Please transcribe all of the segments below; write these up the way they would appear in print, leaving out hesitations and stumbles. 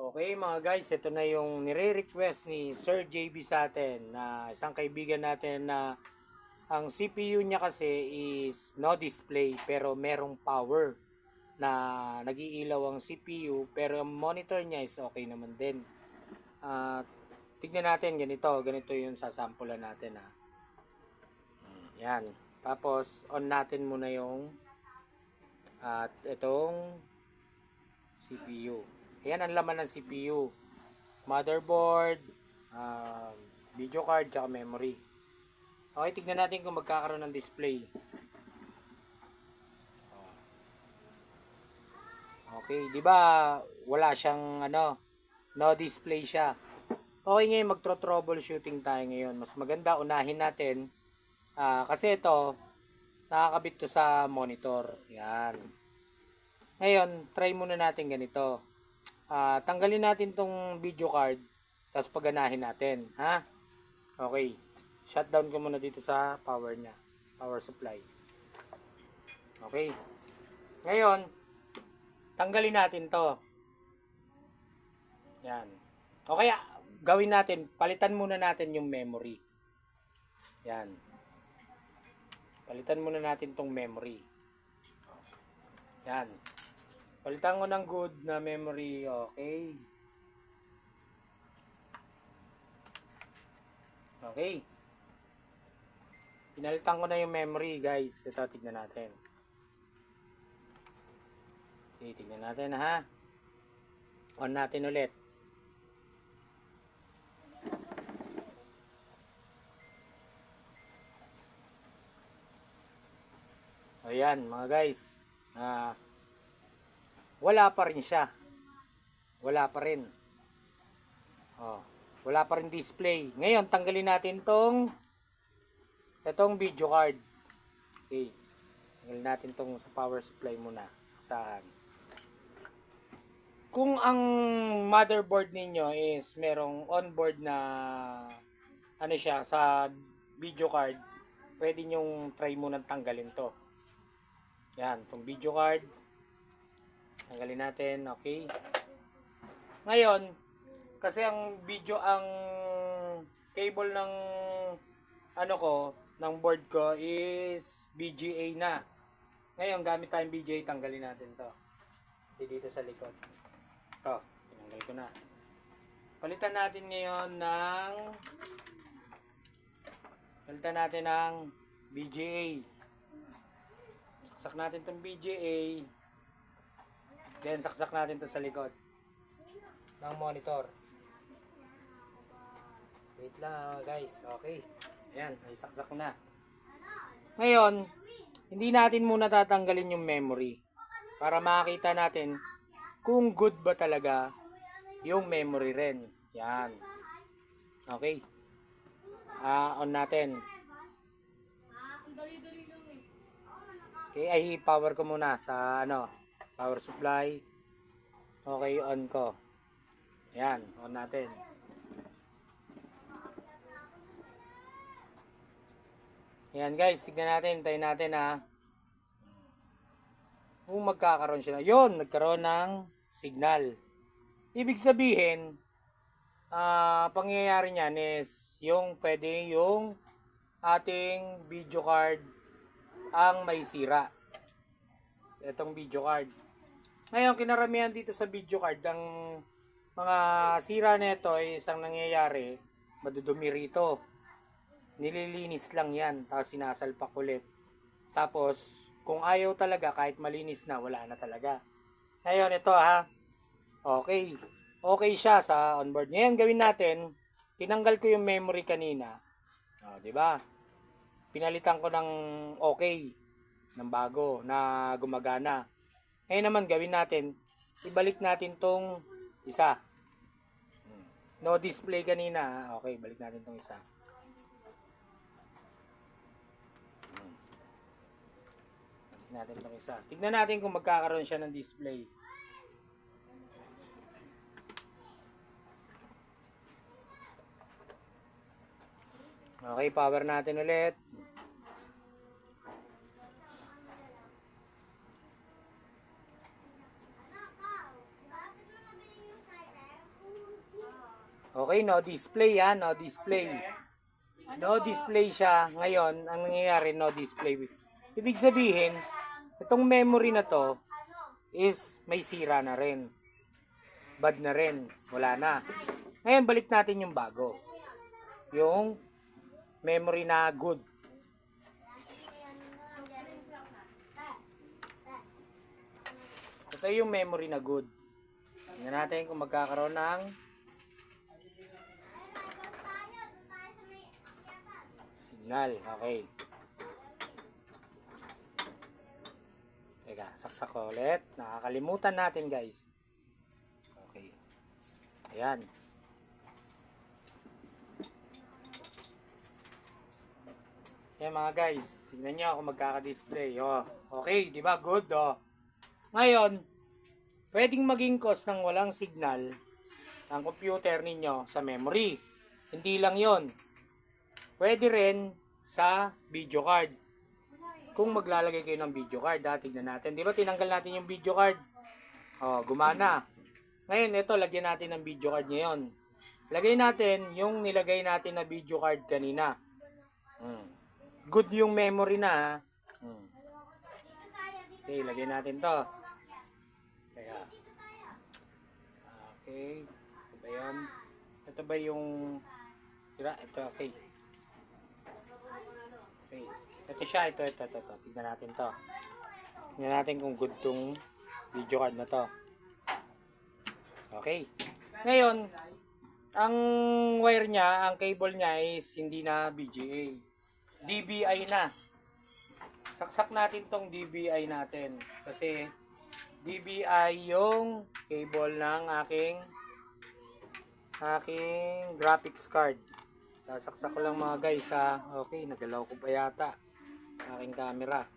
Okay mga guys, ito na yung nire-request ni Sir JB sa atin na isang kaibigan natin na ang CPU niya kasi is no display pero merong power na nag-iilaw ang CPU pero ang monitor niya is okay naman din. Tignan natin ganito yung sasampulan natin ha. Yan. Tapos on natin muna yung at itong CPU. Ayan ang laman ng CPU. Motherboard, video card, tsaka memory. Okay, tignan natin kung magkakaroon ng display. Okay, di ba wala siyang no display siya. Okay, ngayon magtro-troubleshooting tayo ngayon. Mas maganda unahin natin kasi ito nakakabit to sa monitor. Yan. Ngayon, try muna natin ganito. Tanggalin natin tong video card tapos paganahin natin, ha? Okay. Shutdown ko muna dito sa power niya, power supply. Okay. Ngayon, tanggalin natin to. Yan. Okay, gawin natin, palitan muna natin yung memory. Yan. Palitan muna natin tong memory. Yan. Palitan ko ng good na memory, okay. Okay. Pinalitan ko na yung memory, guys. Ito, tignan natin. Okay, tignan natin ha. On natin ulit. Ayan, mga guys. Wala pa rin siya. Wala pa rin. Wala pa rin display. Ngayon, tanggalin natin itong video card. Okay. Tanggalin natin tong sa power supply muna. Saksakan. Kung ang motherboard ninyo is merong onboard na siya sa video card, pwede nyong try muna tanggalin to. Yan, tong video card. Tanggalin natin, okay. Ngayon, kasi ang cable ng ng board ko is BGA na. Ngayon, gamit tayong BGA, tanggalin natin to. Dito sa likod. Ito, tinanggal ko na. Palitan natin ngayon ng BGA. Saksak natin tong BGA. Then, saksak natin to sa likod ng monitor. Wait lang guys. Okay. Ayan, ay saksak ko na. Ngayon, hindi natin muna tatanggalin yung memory para makita natin kung good ba talaga yung memory rin. Yan. Okay. On natin. Okay, ay power ko muna sa power supply. Okay, on ko. Ayan, on natin. Ayan guys, tignan natin, tayo natin ha. Kung magkakaroon siya. Yun, nagkaroon ng signal. Ibig sabihin, pangyayari niyan is pwede yung ating video card ang may sira. Itong video card. Ngayon, kinaramihan dito sa video card, ang mga sira nito ay isang nangyayari, madudumi rito. Nililinis lang yan, tapos sinasalpak ulit. Tapos, kung ayaw talaga, kahit malinis na, wala na talaga. Ngayon, ito ha. Okay. Okay siya sa onboard. Ngayon, gawin natin, tinanggal ko yung memory kanina. Diba? Pinalitan ko ng okay, ng bago, na gumagana. Ngayon naman gawin natin, ibalik natin tong isa. No display kanina. Okay, balik natin tong isa. Balik natin tong isa. Tignan natin kung magkakaroon siya ng display. Okay, power natin ulit. Okay, no display ha, no display. No display siya. Ngayon, ang nangyayari, no display. Ibig sabihin, itong memory na to is may sira na rin. Bad na rin. Wala na. Ngayon, balik natin yung bago. Yung memory na good. Ito yung memory na good. Tingnan natin kung magkakaroon ng signal. Okay. Teka, saksak ko ulit. Nakakalimutan natin, guys. Okay. Ayan. Ayan mga guys. Tingnan nyo kung magkaka-display. Oh, okay, di ba? Good, oh. Ngayon, pwedeng maging cause ng walang signal ang computer ninyo sa memory. Hindi lang yon. Pwede rin sa video card. Kung maglalagay kayo ng video card, tignan natin. Di ba tinanggal natin yung video card? Oh, gumana. Ngayon, ito, lagyan natin ng video card ngayon. Lagay natin yung nilagay natin na video card kanina. Good yung memory na. Okay, lagyan natin to. Kaya. Okay. Ito ba yun? Ito ba yung ito, okay. Okay. Ito siya, ito. Tignan natin to. Tignan natin kung good tong video card na to. Okay. Ngayon, ang wire niya, ang cable niya is hindi na VGA. DBI na. Saksak natin tong DBI natin. Kasi DBI yung cable ng aking graphics card. Sasaksak ko lang mga guys ha. Okay, nagalaw ko pa yata aking camera.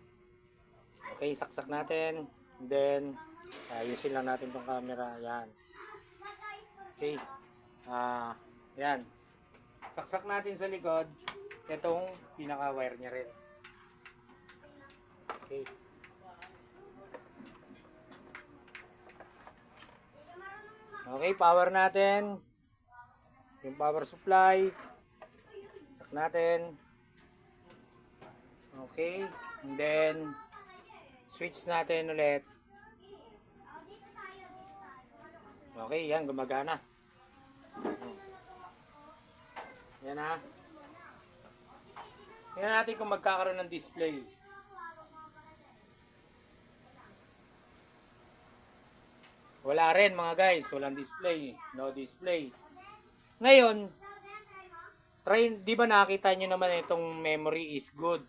Okay, saksak natin. Then, ayusin lang natin tong camera. Yan. Okay. Yan. Saksak natin sa likod. Itong pinaka-wire niya rin. Okay. Okay, power natin. Yung power supply. Saksak natin. Okay. And then, switch natin ulit. Okay, yan. Gumagana. Yan ha. Tingnan natin kung magkakaroon ng display. Wala rin mga guys. Walang display. No display. Ngayon, di ba nakita nyo naman itong memory is good.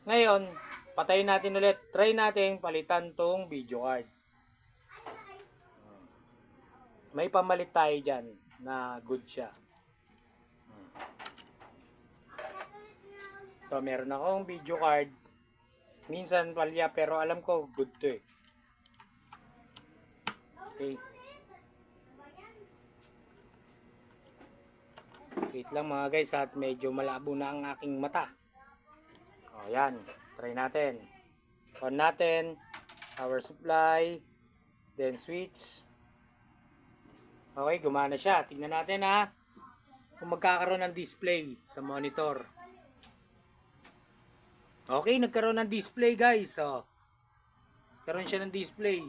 Ngayon, patayin natin ulit. Try natin palitan tong video card. May pamalit tayo dyan na good siya. So, meron akong video card. Minsan palya, pero alam ko good to eh. Okay. Wait lang mga guys at medyo malabo na ang aking mata. O yan. Try natin. On natin. Power supply. Then switch. Okay, gumana siya. Tingnan natin ha. Kung magkakaroon ng display sa monitor. Okay, nagkaroon ng display guys. So, karoon siya ng display.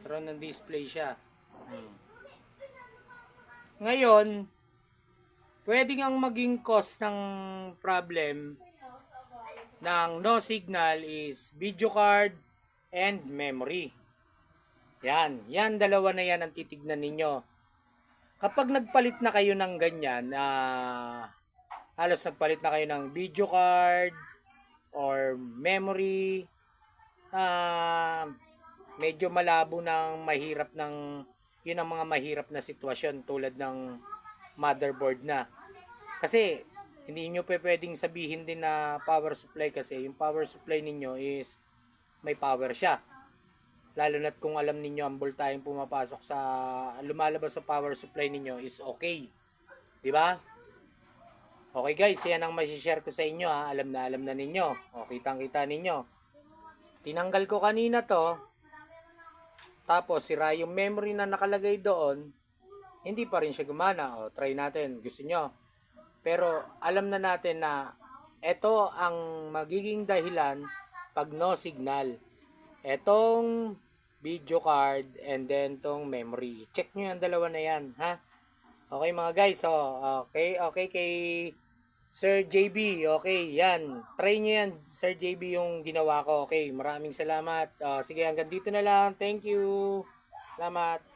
Karoon ng display siya. Ngayon, pwedeng ang maging cause ng problem ng no signal is video card and memory. Yan. Yan, dalawa na yan ang titignan ninyo. Kapag nagpalit na kayo ng ganyan, halos nagpalit na kayo ng video card or memory, medyo malabo ng mahirap ng yun ang mga mahirap na sitwasyon tulad ng motherboard na. Kasi hindi nyo pwedeng sabihin din na power supply kasi yung power supply ninyo is may power siya. Lalo na't kung alam ninyo ang voltaheng pumapasok sa lumalabas sa power supply ninyo is okay. 'Di ba? Okay guys, yan ang mai-share ko sa inyo ha. Alam na ninyo. O, kitang-kita ninyo. Tinanggal ko kanina to. tapos sira yung memory na nakalagay doon, hindi pa rin siya gumana. O, try natin. Gusto nyo? Pero alam na natin na ito ang magiging dahilan pag no signal. Etong video card and then tong memory. Check nyo yung dalawa na yan, ha? Okay mga guys, so okay kay Sir JB, okay, yan. Try nyo yan, Sir JB, yung ginawa ko. Okay, maraming salamat. Sige, hanggang dito na lang. Thank you. Salamat.